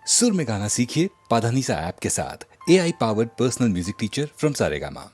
सुर में गाना सीखिए पाधानीसा ऐप के साथ। AI powered personal music teacher from Saregama.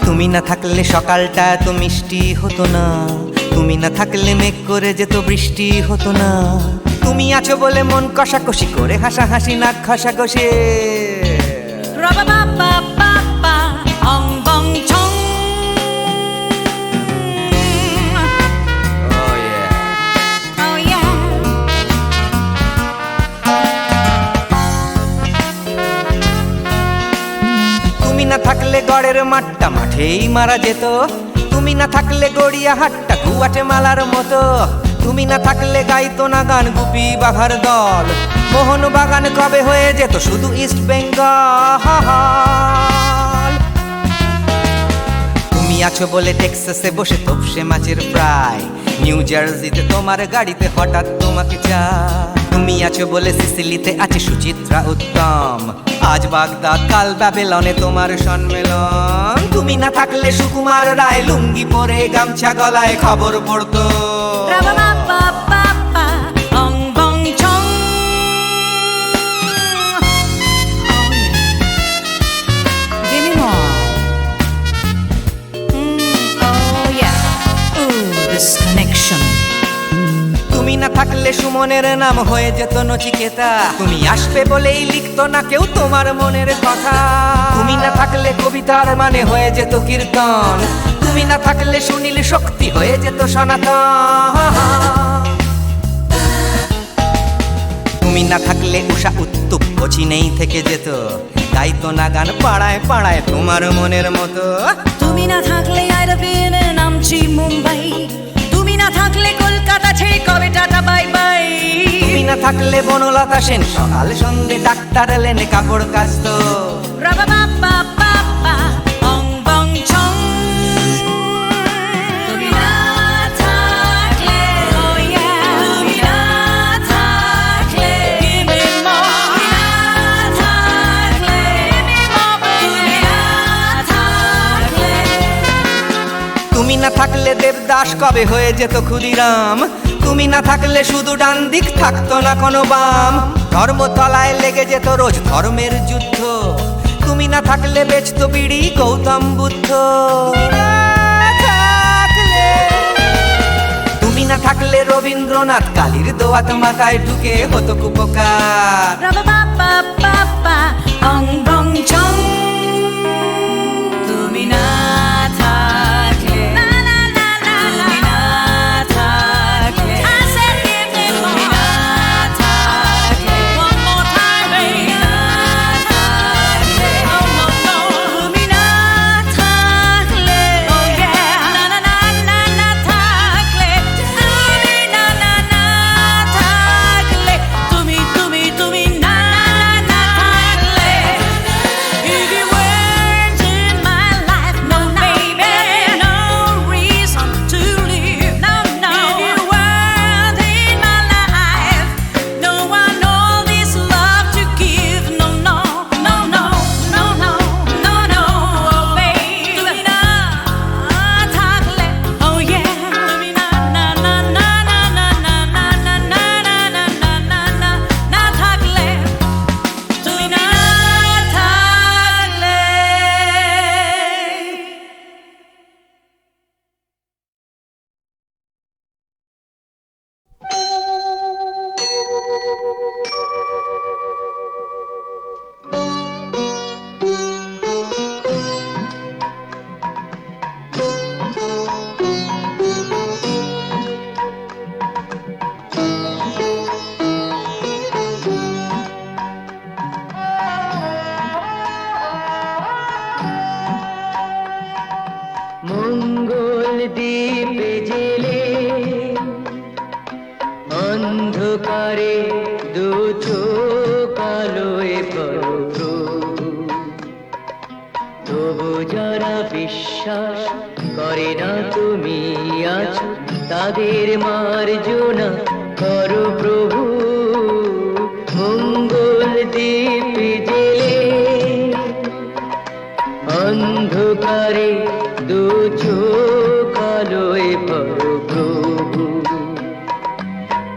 তুমি না থাকলে সকালটা এত মিষ্টি হতো না, তুমি না থাকলে মেঘ করে যেত বৃষ্টি হতো না। তুমি আছো বলে মন কষাকষি করে হাসাহাসি নাক ঘষাঘষি তুমি না থাকলে গড়ের মাঠটা মাঠেই মারা যেত, তুমি না থাকলে গড়িয়া হাটটা গুয়াটে মালার মতো। তুমি না থাকলে গাইতো না গান গুপি বাঘার দল, মোহন বাগান কবে হয়ে যেত শুধু ইস্ট বেঙ্গল। তুমি আছো বলে টেক্সাসে বসে তপসে মাছের ফ্রাই, নিউ জার্সিতে তোমার গাড়িতে হঠাৎ তোমাকে চাই। তুমি আছো বলে সিসিলিতে আছে সুচিত্রা উত্তম, আজ বাগদাদ কাল ব্যাবিলনে তোমার সম্মেলন। তুমি না থাকলে সুকুমার রায় লুঙ্গি পরে গামছা গলায় খবর পড়তো। তুমি না থাকলে সুমনের নাম হয়ে যেত নচিকেতা, তুমি আসবে বলেই লিখতো না কেউ তোমার মনের কথা। তুমি না থাকলে কবিতার মানে হয়ে যেত কীর্তন, তুমি না থাকলে সুনীল শক্তি হয়ে যেত সনাতন। তুমি না থাকলে উষা উত্তুপ কোচিনেই থেকে যেত, গাইতো না গান পাড়ায় পাড়ায় তোমার মনের মতো। তুমি না থাকলে আইরাবিনে নাম টাটা বাই বাই। তুমি না থাকলে বনলতা সেন সকাল সন্ধে ডাক্তার এলেনে কাপড় কাচতো। রাবা বাবা বাবা অং বং ছং। তুমি না থাকলে, oh yeah, তুমি না থাকলে, give me more. তুমি না থাকলে, give me more, তুমি না থাকলে। তুমি না থাকলে দেবদাস কবে হয়ে যেত ক্ষুদিরাম। তুমি না থাকলে শুধু ডান দিক থাকতো না কোনো বাম। ধর্মতলায় লেগে যেত রোজ ধর্মের যুদ্ধ। তুমি না থাকলে বেচতো বিড়ি গৌতম বুদ্ধ। তুমি না থাকলে রবীন্দ্রনাথ কালীর দোয়াত মাথায় ঢুকে হতো কুপকার। রাবা বাবা বাবা অং বং ছং। তুমি না থাকলে, না না না না, তুমি না থাকলে, I said give me more. তুমি না থাকলে, one more time baby. তুমি না থাকলে, oh no no. তুমি না থাকলে, oh yeah, না না না না না থাকলে, তুমি না না না থাকলে, তুমি তুমি তুমি না না না থাকলে। If you weren't in my life, no baby, no reason to live, no no. If you weren't in my life, no one all this love to give, no no no no no no no no, oh baby. তুমি না থাকলে, oh yeah, তুমি না না না না না না না না না না না না না না না থাকলে, তুমি না থাকলে। মঙ্গল দ্বীপে জেলে অন্ধকারে দু চোখ আলোয় পরো। তবু যারা বিশ্বাস করে না তুমি আছো, তাদের মার্জনা করো প্রভু। মঙ্গল দ্বীপে জেলে অন্ধকারে দু চোখ আলোয় পরো প্রভু।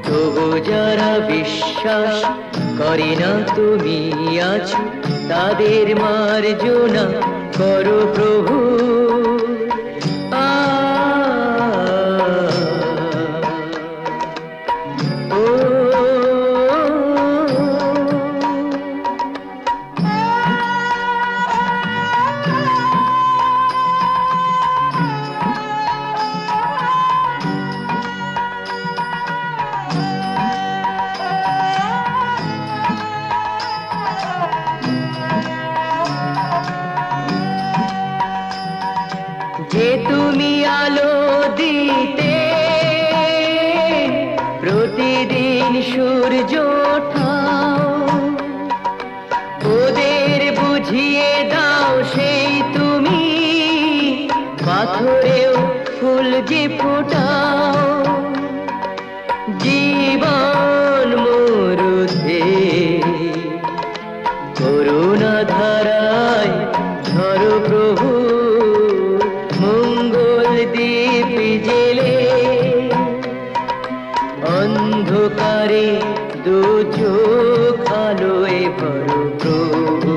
তবু যারা বিশ্বাস করে না তুমি আছো, তাদের মার্জনা করো প্রভু। আ ও যে তুমি আলো দিতে প্রতিদিন সূর্য ওঠাও, ওদের বুঝিয়ে দাও সেই তুমি পাথরেও ফুল যে ফোটাও। জীবন মরুতে করুণা ধারায় ধরো প্রভু। মঙ্গল দ্বীপ জেলে অন্ধকারে দু চোখ আলোয় ভরো প্রভু।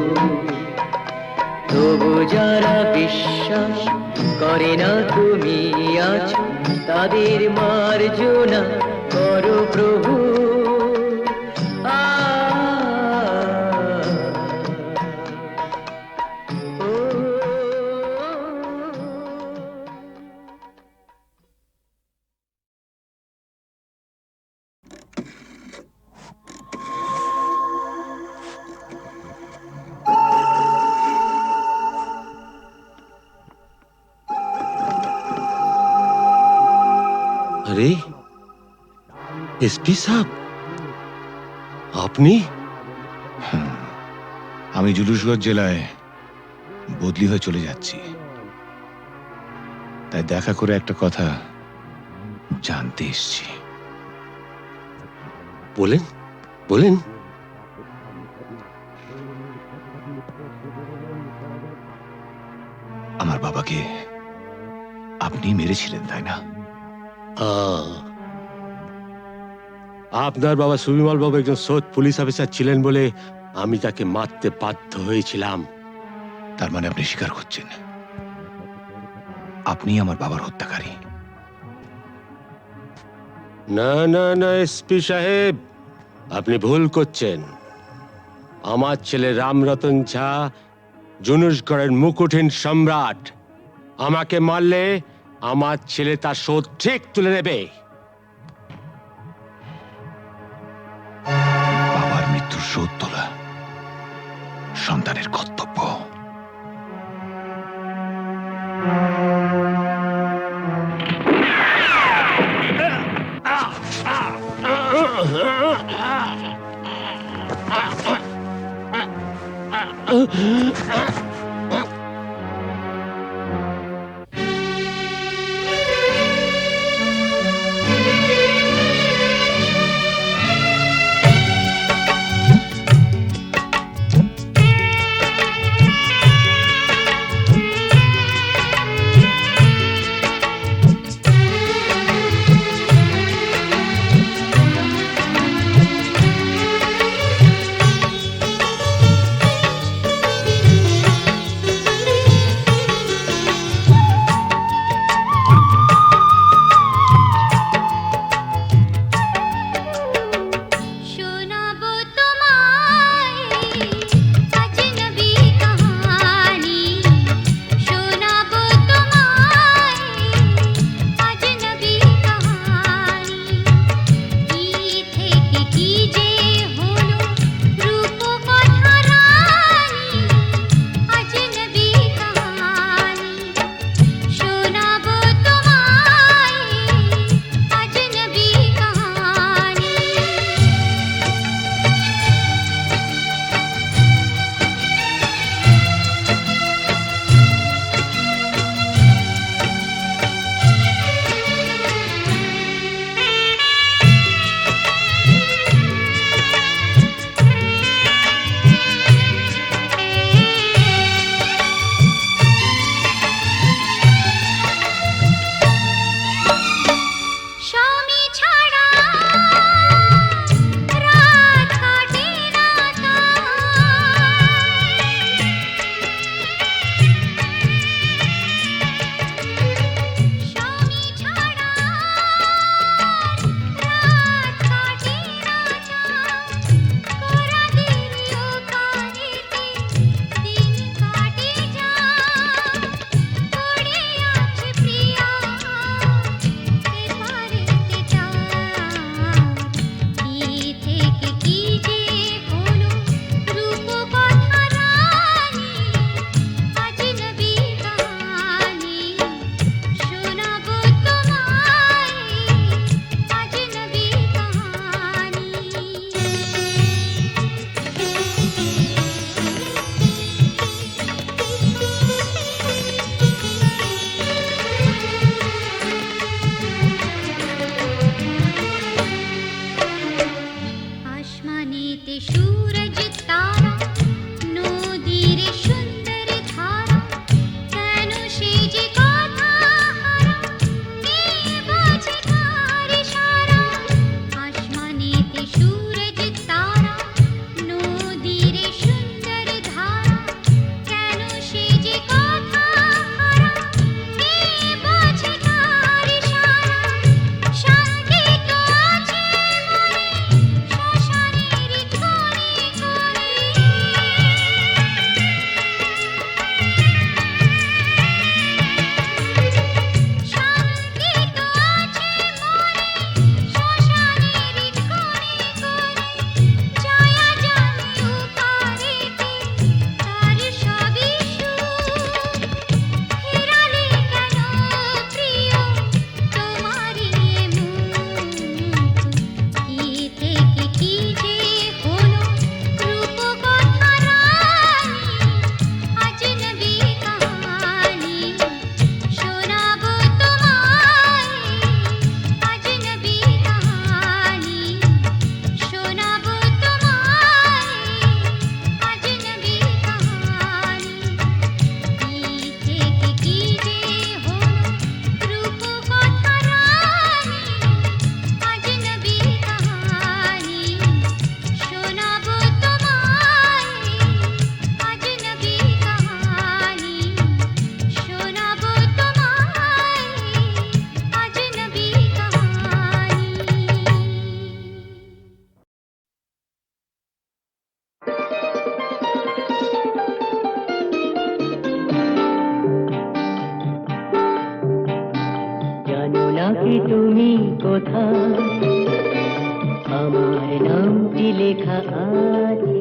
তবু যারা বিশ্বাস করে না তুমি আছো, তাদের মার্জনা করো প্রভু। আ ও अरे এসপি সাহেব, আপনি? আমি জুলুসগঞ্জ জেলায় বদলি হয়ে চলে যাচ্ছি, তাই দেখা করে একটা কথা জানতে এসেছি। বলেন বলেন। আমার বাবাকে আপনি মেরেছিলেন, তাই না? আপনার বাবা সুবিমল বাবু একজন সৎ পুলিশ অফিসার ছিলেন বলে আমি তাকে মারতে বাধ্য হয়েছিলাম। তার মানে আপনি স্বীকার করছেন আপনি আমার বাবার হত্যাকারী? না না না এসপি সাহেব, আপনি ভুল করছেন। আমার ছেলে রামরতন ঝা জুনুসগড়ের মুকুটহীন সম্রাট। আমাকে মারলে আমার ছেলে তার শোধ ঠিক তুলে নেবে। বাবার মৃত্যুর শোধ তোলা সন্তানের কর্তব্য। জানো নাকি তুমি কোথায় আমার নামটি লেখা আছে?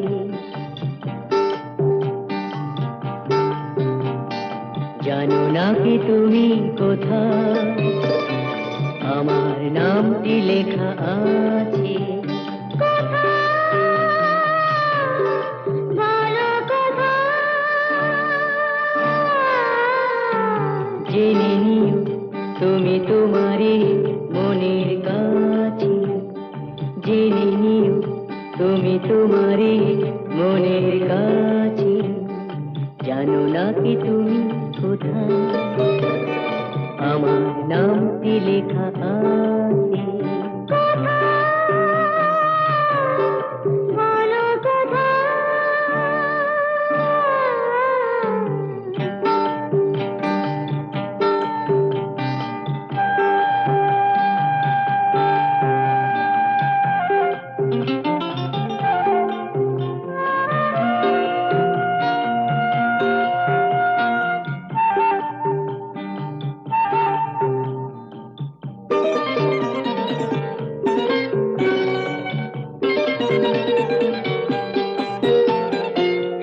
জানো নাকি তুমি কোথায় আমার নামটি লেখা আছে? জেনে নিও তুমি তোমারই মনের কাছে, জেনে নিও তুমি তোমারই মনের কাছে। জানো নাকি তুমি কোথায় আমার নামটি লেখা আছে?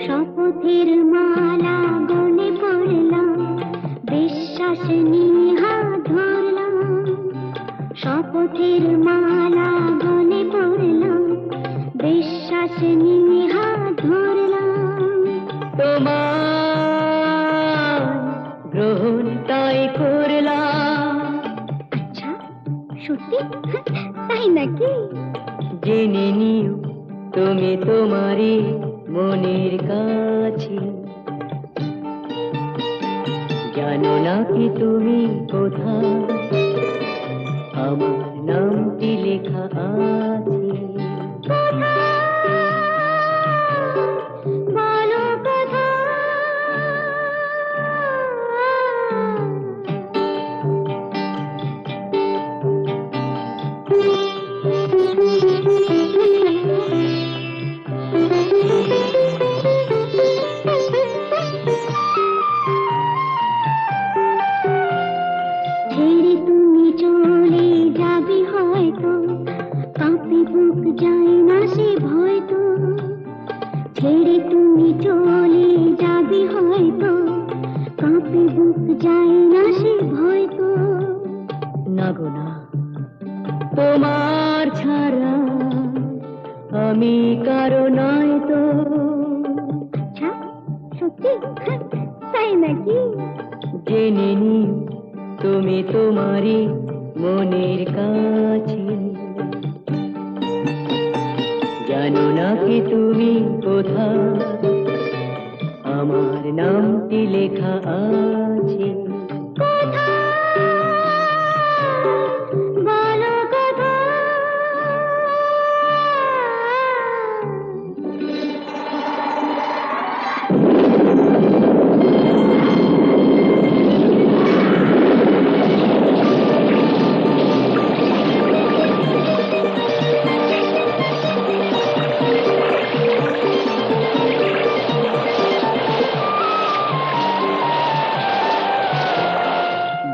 শপথের মালা গলে পড়লাম, বিশ্বাস নিয়ে হাত ধরলাম। শপথের মালা গলে পড়লাম, বিশ্বাস নিয়ে হাত ধরলাম। তোমার গ্রহণ তাই করলাম। আচ্ছা, সত্যি? তাই নাকি? জেনে নিও তুমি তোমারই মনের কাছে। জানো নাকি তুমি কোথায় আমার নামটি লেখা আছে? বলো কোথায়? ছেড়ে তুমি চলে যাবে হয়তো, কাঁপে বুক যায় না সে ভয় তো। ছেড়ে তুমি চলে যাবে হয়তো, কাঁপে বুক যায় না সে ভয় তো। না গো না, তোমার ছাড়া আমি কারো নয় তো। আচ্ছা, সত্যি? তাই নাকি? জেনে নিও তুমি তোমারই মনের কাছে। জানো নাকি তুমি কোথায় আমার নামটি লেখা আছে? বলো কোথায়?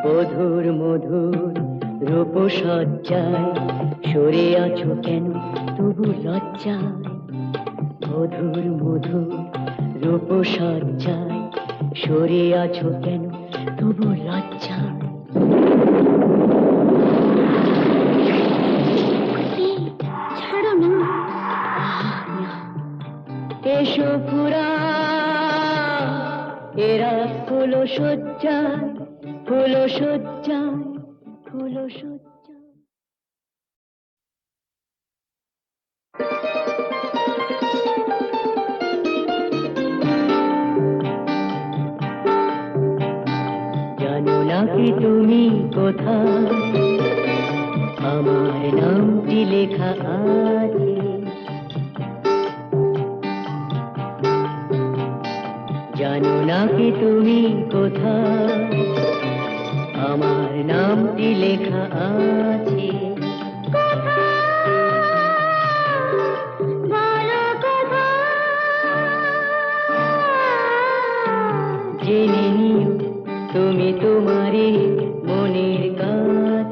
বধুর মধুর রূপসজ্জায় সরে আছো কেন তবু লজ্জায়? বধুর মধুর রূপসজ্জায় সরে আছো কেন তবু লজ্জায়? ছাড়ো না। এসো পুরা এরা ফুলো সজ্জায়, ফুলো সজ্জায়, ফুলো সজ্জায়। জানো নাকি তুমি কোথায় আমার নামটি লেখা আছে? জানো নাকি তুমি কোথায় আমার নামটি লেখা আছে? বলো কোথায়? জেনে নিও তুমি তোমারই মনের কাছে।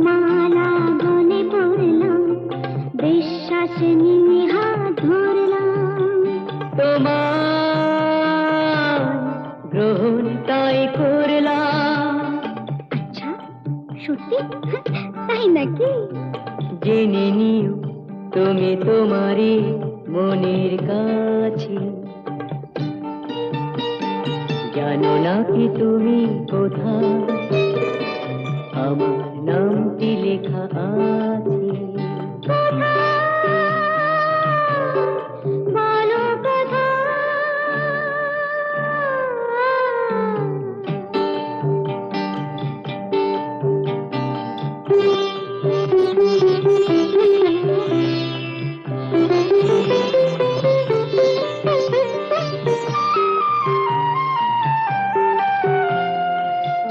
মালা গলে পড়লাম, বিশ্বাস নিয়ে হাত ধরলাম। তোমার গ্রহণ তাই করলাম, আচ্ছা, সত্যি? তাই নাকি? জেনে নিও তুমি তোমারই মনের কাছে, জানো না কি তুমি কোথায় আমার নামটি লেখা আছে। বলো কোথায়?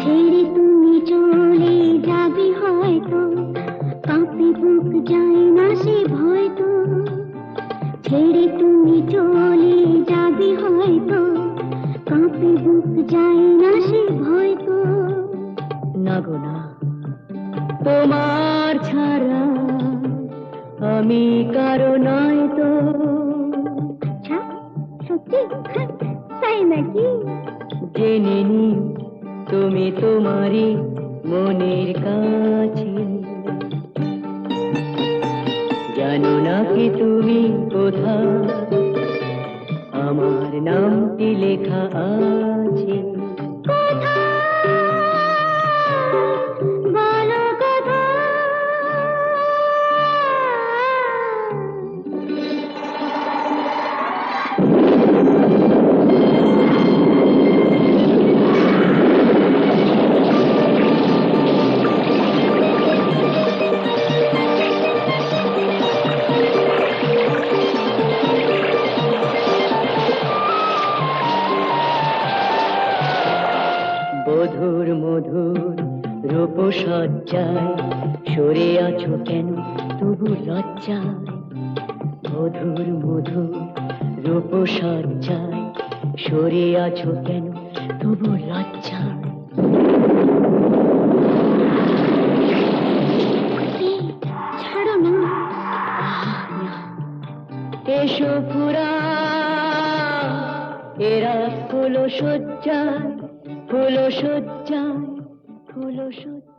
ছেড়ে তুমি চলে যাবে হয়তো, কাঁপে বুক যায় না সে ভয় তো। ছেড়ে তুমি চলে যাবে হয়তো, কাঁপে বুক যায় না সে ভয় তো। না গো না, তোমার ছাড়া আমি কারো নয় তো। আচ্ছা, সত্যি? তাই নাকি? জেনে নিও তুমি তোমারই মনের কাছে, জানো না কি তুমি কোথায় আমার নামটি লেখা আছে। বলো কোথায়? বধুর মধুর রূপসজ্জায় সরে আছো কেন তবু লজ্জায়। বধুর মধুর রূপসজ্জায় সরে আছো কেন তবু লজ্জায়। ছাড়ো না। এসো ফুরা এরা ফুল সজ্জায়, ফুল সজ্জায়, ফুল সজ্জায়।